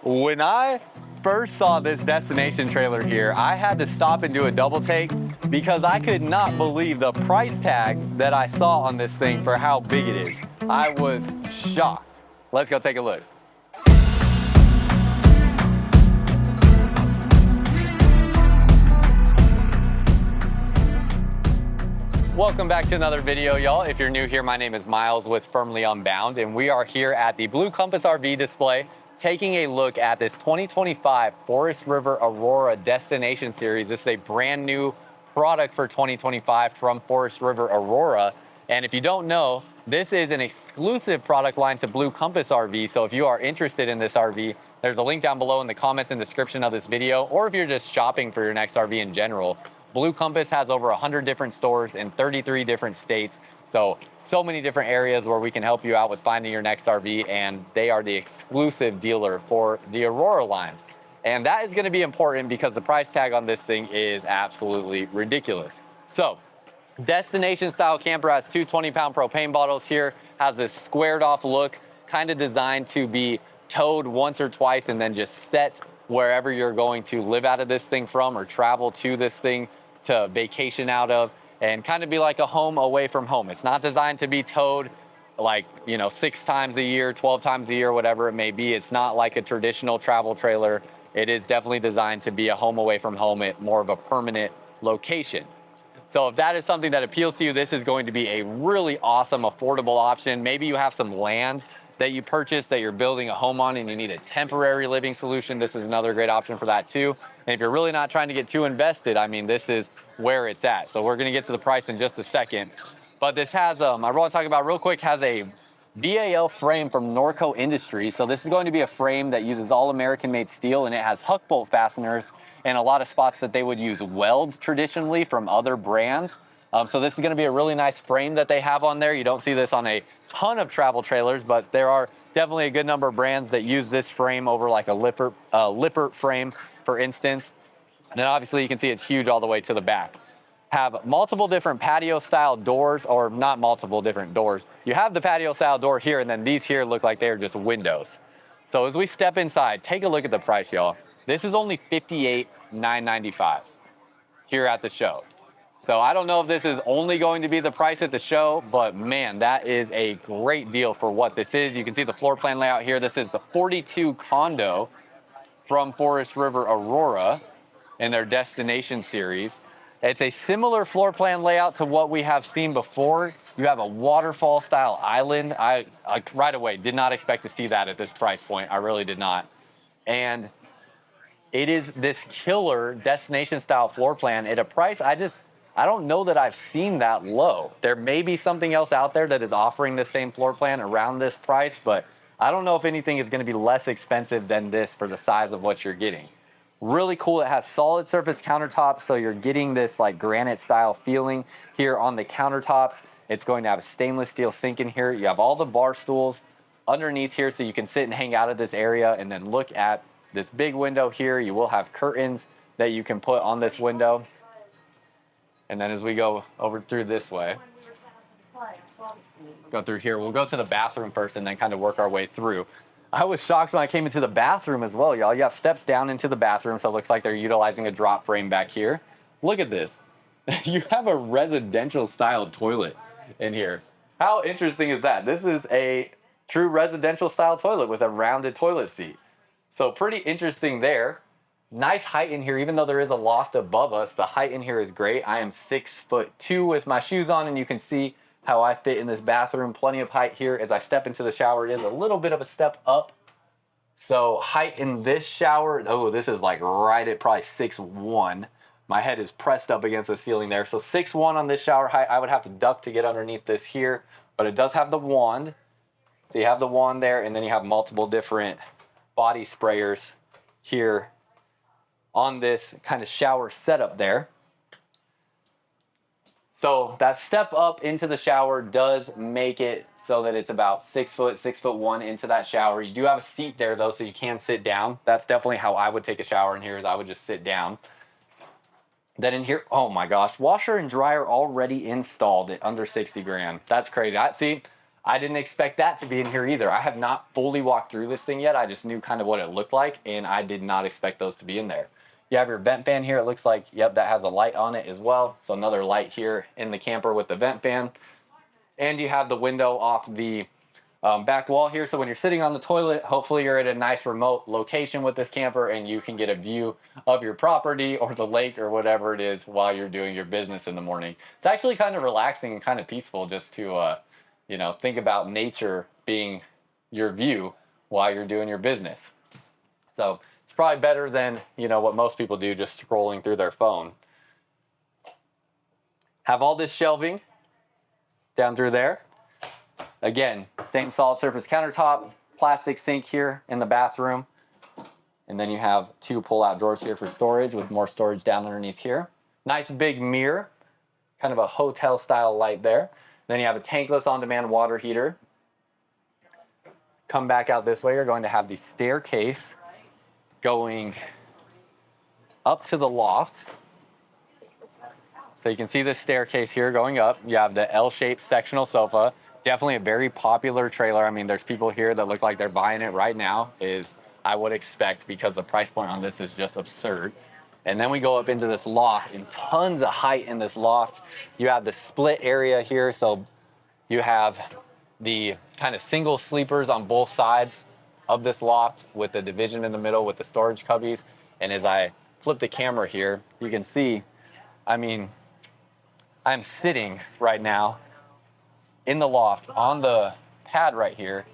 When I first saw this destination trailer here, I had to stop and do a double take because I could not believe the price tag that I saw on this thing for how big it is. I was shocked. Let's go take a look. Welcome back to another video, y'all. If you're new here, my name is Myles with Firmly Unbound, and we are here at the Blue Compass RV display taking a look at this 2025 Forest River Aurora Destination Series. This is a brand new product for 2025 from Forest River Aurora. And if you don't know, this is an exclusive product line to Blue Compass RV. So if you are interested in this RV, there's a link down below in the comments and description of this video. Or if you're just shopping for your next RV in general, Blue Compass has over 100 different stores in 33 different states. So many different areas where we can help you out with finding your next RV, and they are the exclusive dealer for the Aurora line. And that is going to be important because the price tag on this thing is absolutely ridiculous. So, destination style camper has two 20-pound propane bottles here, has this squared off look, kind of designed to be towed once or twice and then just set wherever you're going to live out of this thing from or travel to this thing to vacation out of, and kind of be like a home away from home. It's not designed to be towed like, 6 times a year, 12 times a year, whatever it may be. It's not like a traditional travel trailer. It is definitely designed to be a home away from home at more of a permanent location. So if that is something that appeals to you, this is going to be a really awesome, affordable option. Maybe you have some land that you purchased that you're building a home on and you need a temporary living solution. This is another great option for that too. And if you're really not trying to get too invested, I mean, this is where it's at. So we're going to get to the price in just a second. But this has, I want to talk about real quick, has a BAL frame from Norco Industries. So this is going to be a frame that uses all American made steel, and it has huck bolt fasteners in a lot of spots that they would use welds traditionally from other brands. So this is going to be a really nice frame that they have on there. You don't see this on a ton of travel trailers, but there are definitely a good number of brands that use this frame over like a Lippert frame, for instance. And then obviously you can see it's huge all the way to the back. Have multiple different patio style doors, or not multiple different doors. You have the patio style door here, and then these here look like they're just windows. So as we step inside, take a look at the price, y'all. This is only $58,995 here at the show. So I don't know if this is only going to be the price at the show, but man, that is a great deal for what this is. You can see the floor plan layout here. This is the 42Condo from Forest River Aurora in their destination series. It's a similar floor plan layout to what we have seen before. You have a waterfall style island. I right away did not expect to see that at this price point. I really did not. And it is this killer destination style floor plan at a price I don't know that I've seen that low. There may be something else out there that is offering the same floor plan around this price, but I don't know if anything is going to be less expensive than this for the size of what you're getting. Really cool. It has solid surface countertops, so you're getting this like granite style feeling here on the countertops. It's going to have a stainless steel sink in here. You have all the bar stools underneath here, so you can sit and hang out of this area and then look at this big window here. You will have curtains that you can put on this window. And then as we go over through this way, go through here, we'll go to the bathroom first and then kind of work our way through. I was shocked when I came into the bathroom as well, y'all. You have steps down into the bathroom, so it looks like they're utilizing a drop frame back here. Look at this. You have a residential style toilet in here. How interesting is that? This is a true residential style toilet with a rounded toilet seat. So pretty interesting there. Nice height in here, even though there is a loft above us. The height in here is great. I am 6'2" with my shoes on, and you can see how I fit in this bathroom. Plenty of height here. As I step into the shower, it is a little bit of a step up. So height in this shower, oh, this is like right at probably 6'1". My head is pressed up against the ceiling there. So 6'1" on this shower height. I would have to duck to get underneath this here, but it does have the wand. So you have the wand there, and then you have multiple different body sprayers here on this kind of shower setup there. So that step up into the shower does make it so that it's about 6 foot, 6'1" into that shower. You do have a seat there though, so you can sit down. That's definitely how I would take a shower in here, is I would just sit down. Then in here, oh my gosh, washer and dryer already installed at under 60 grand. That's crazy. I didn't expect that to be in here either. I have not fully walked through this thing yet. I just knew kind of what it looked like, and I did not expect those to be in there. You have your vent fan here. It looks like, yep, that has a light on it as well. So another light here in the camper with the vent fan. And you have the window off the back wall here. So when you're sitting on the toilet, hopefully you're at a nice remote location with this camper and you can get a view of your property or the lake or whatever it is while you're doing your business in the morning. It's actually kind of relaxing and kind of peaceful just to, you know, think about nature being your view while you're doing your business. So it's probably better than, you know, what most people do, just scrolling through their phone. Have all this shelving down through there. Again, same solid surface countertop, plastic sink here in the bathroom. And then you have 2 pull-out drawers here for storage with more storage down underneath here. Nice big mirror, kind of a hotel style light there. Then you have a tankless on-demand water heater. Come back out this way, you're going to have the staircase going up to the loft. So you can see the staircase here going up. You have the L-shaped sectional sofa. Definitely a very popular trailer. I mean, there's people here that look like they're buying it right now, is I would expect, because the price point on this is just absurd. And then we go up into this loft, and tons of height in this loft. You have the split area here, so you have the kind of single sleepers on both sides of this loft with the division in the middle with the storage cubbies. And as I flip the camera here, you can see, I mean, I'm sitting right now in the loft on the pad right here,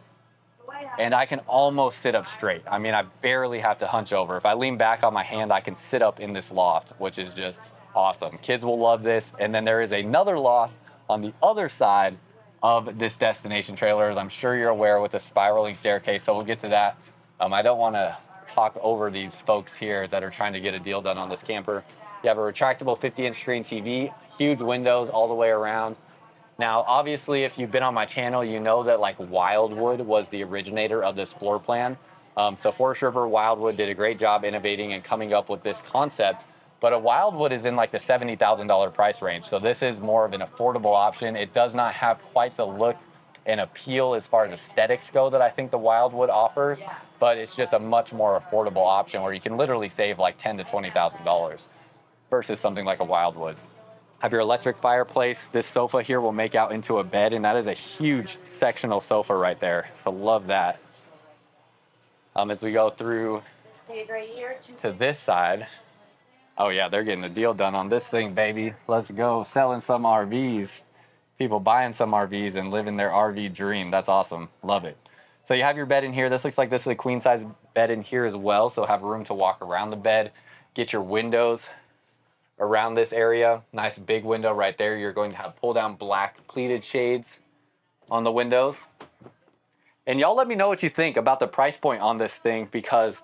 and I can almost sit up straight. I mean, I barely have to hunch over. If I lean back on my hand, I can sit up in this loft, which is just awesome. Kids will love this. And then there is another loft on the other side of this destination trailer, as I'm sure you're aware, with a spiraling staircase. So we'll get to that. I don't want to talk over these folks here that are trying to get a deal done on this camper. You have a retractable 50-inch screen TV, huge windows all the way around. Now, obviously, if you've been on my channel, you know that like Wildwood was the originator of this floor plan. So Forest River Wildwood did a great job innovating and coming up with this concept. But a Wildwood is in like the $70,000 price range. So this is more of an affordable option. It does not have quite the look and appeal as far as aesthetics go that I think the Wildwood offers, but it's just a much more affordable option where you can literally save like $10,000 to $20,000 versus something like a Wildwood. Have your electric fireplace. This sofa here will make out into a bed, and that is a huge sectional sofa right there. So love that. As we go through to this side, oh yeah, they're getting the deal done on this thing, baby. Let's go, selling some RVs. People buying some RVs and living their RV dream. That's awesome, love it. So you have your bed in here. This looks like this is a queen size bed in here as well. So have room to walk around the bed, get your windows around this area. Nice big window right there. You're going to have pull down black pleated shades on the windows. And y'all let me know what you think about the price point on this thing, because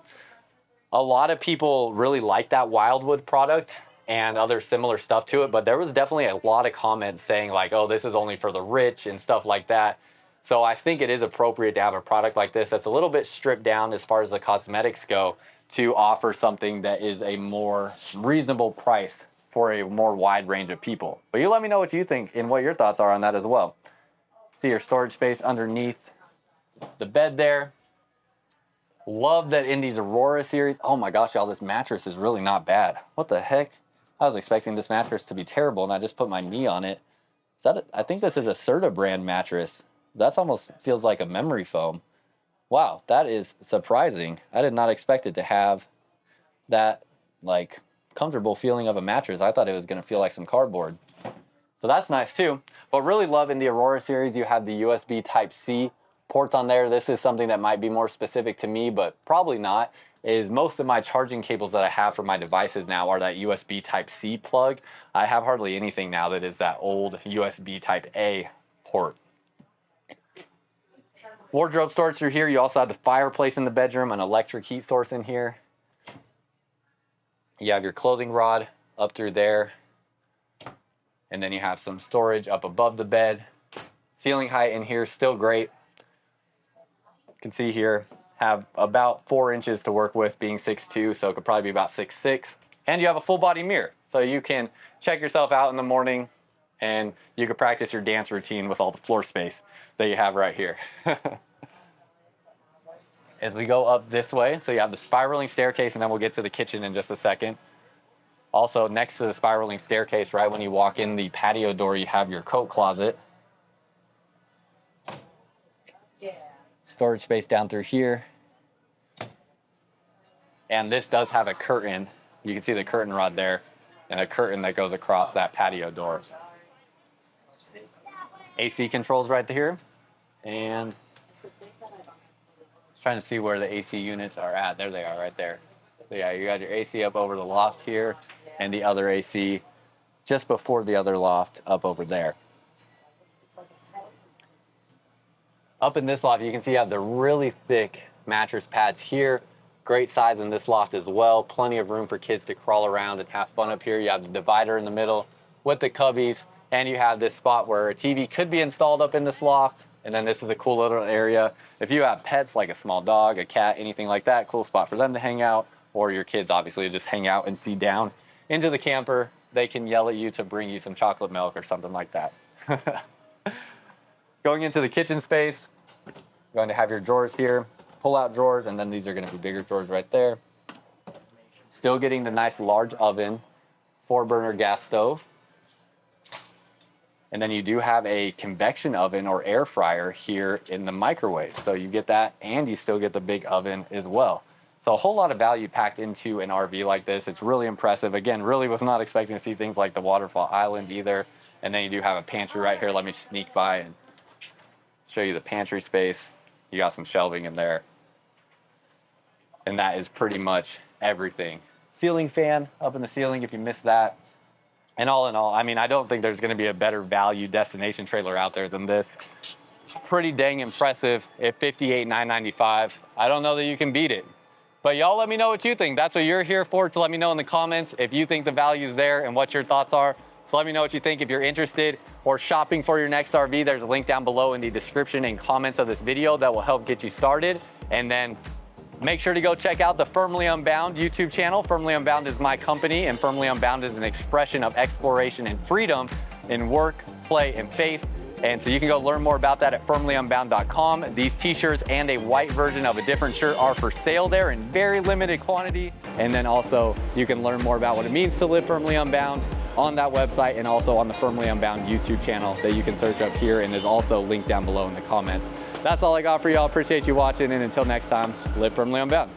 a lot of people really like that Wildwood product and other similar stuff to it, but there was definitely a lot of comments saying like, oh, this is only for the rich and stuff like that. So I think it is appropriate to have a product like this that's a little bit stripped down as far as the cosmetics go, to offer something that is a more reasonable price for a more wide range of people. But you let me know what you think and what your thoughts are on that as well. See your storage space underneath the bed there. Love that Indy's Aurora series. Oh my gosh, y'all, this mattress is really not bad. What the heck? I was expecting this mattress to be terrible, and I just put my knee on it. Is that I think this is a Serta brand mattress. That's almost feels like a memory foam. Wow, that is surprising. I did not expect it to have that like comfortable feeling of a mattress. I thought it was going to feel like some cardboard. So that's nice too. But really love in the Aurora series, you have the USB Type-C ports on there. This is something that might be more specific to me, but probably not, is most of my charging cables that I have for my devices now are that USB Type-C plug. I have hardly anything now that is that old USB Type-A port. Wardrobe storage through here. You also have the fireplace in the bedroom, an electric heat source in here. You have your clothing rod up through there. And then you have some storage up above the bed. Ceiling height in here, still great. You can see here, have about 4 inches to work with, being 6'2", so it could probably be about 6'6". And you have a full body mirror, so you can check yourself out in the morning, And you could practice your dance routine with all the floor space that you have right here. As we go up this way, so you have the spiraling staircase, and then we'll get to the kitchen in just a second. Also, next to the spiraling staircase, right when you walk in the patio door, you have your coat closet. Storage space down through here. And this does have a curtain. You can see the curtain rod there, and a curtain that goes across that patio door. AC controls right here. And trying to see where the AC units are at. There they are right there. So yeah, you got your AC up over the loft here, and the other AC just before the other loft up over there. Up in this loft, you can see you have the really thick mattress pads here. Great size in this loft as well. Plenty of room for kids to crawl around and have fun up here. You have the divider in the middle with the cubbies, and you have this spot where a TV could be installed up in this loft. And then this is a cool little area. If you have pets like a small dog, a cat, anything like that, cool spot for them to hang out, or your kids obviously just hang out and see down into the camper. They can yell at you to bring you some chocolate milk or something like that. Going into the kitchen space, you're going to have your drawers here, pull-out drawers, and then these are going to be bigger drawers right there. Still getting the nice large oven, 4-burner gas stove. And then you do have a convection oven or air fryer here in the microwave. So you get that, and you still get the big oven as well. So a whole lot of value packed into an RV like this. It's really impressive. Again, really was not expecting to see things like the waterfall island either. And then you do have a pantry right here. Let me sneak by and show you the pantry space. You got some shelving in there. And that is pretty much everything. Ceiling fan up in the ceiling if you missed that. And all in all, I mean, I don't think there's going to be a better value destination trailer out there than this. Pretty dang impressive at $58,995. I don't know that you can beat it. But y'all let me know what you think. That's what you're here for, to let me know in the comments if you think the value is there and what your thoughts are. So let me know what you think. If you're interested or shopping for your next RV, there's a link down below in the description and comments of this video that will help get you started. And then make sure to go check out the Firmly Unbound YouTube channel. Firmly Unbound is my company, and Firmly Unbound is an expression of exploration and freedom in work, play, and faith. And so you can go learn more about that at firmlyunbound.com. These t-shirts and a white version of a different shirt are for sale there in very limited quantity. And then also you can learn more about what it means to live firmly unbound on that website, and also on the Firmly Unbound YouTube channel that you can search up here, and is also linked down below in the comments. That's all I got for y'all. Appreciate you watching, and until next time, live firmly unbound.